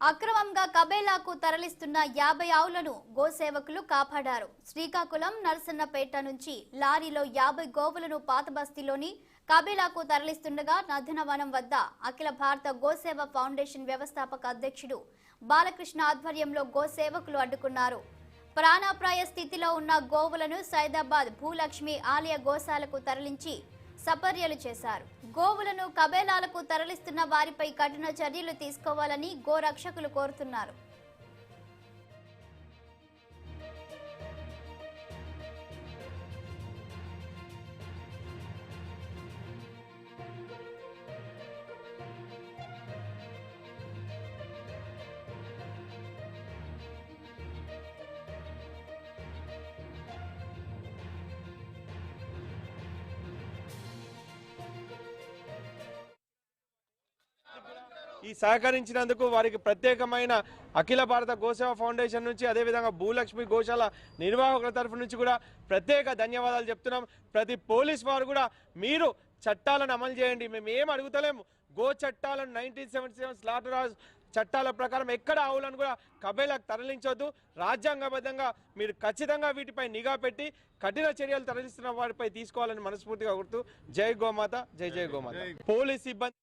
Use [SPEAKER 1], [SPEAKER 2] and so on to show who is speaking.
[SPEAKER 1] అక్రమంగా కబేలాకు తరలిస్తున్న 50 ఆవులను గోసేవకులు కాపాడారు. శ్రీకాకుళం నరసన్నపేట నుంచి లారీలో 50 గోవులను పాతబస్తీలోని కబేలాకు తరలిస్తుండగా నదనవనం వద్ద అఖిల భారత గోసేవ ఫౌండేషన్ వ్యవస్థాపక అధ్యక్షుడు బాలకృష్ణ ఆధ్వర్యంలో గోసేవకులు అడ్డుకున్నారు. ప్రాణాపాయ స్థితిలో ఉన్న గోవులను సైదాబాద్ భూలక్ష్మి ఆలయ గోశాలకు తరలించి సపర్యలు చేశారు. గోవులను కబేలాలకు తరలిస్తున్న వారిపై కఠిన చర్యలు తీసుకోవాలని గోరక్షకులు కోరుతున్నారు.
[SPEAKER 2] ఈ సహకరించినందుకు వారికి ప్రత్యేకమైన అఖిల భారత గోసేవ ఫౌండేషన్ నుంచి అదేవిధంగా భూలక్ష్మి గోశాల నిర్వాహకుల తరఫు నుంచి కూడా ప్రత్యేక ధన్యవాదాలు చెప్తున్నాం. ప్రతి పోలీస్ వారు కూడా మీరు చట్టాలను అమలు చేయండి. మేము ఏం అడుగుతలేము. గో చట్టాలను 1977 స్లాటర్ హౌస్ చట్టాల ప్రకారం ఎక్కడ ఆవులను కూడా కబేలాకు తరలించొద్దు. రాజ్యాంగబద్ధంగా మీరు ఖచ్చితంగా వీటిపై నిఘా పెట్టి కఠిన చర్యలు తరలిస్తున్న వారిపై తీసుకోవాలని మనస్ఫూర్తిగా కోరుతూ జై గోమాత, జై జై గోమాత. పోలీస్ సిబ్బంది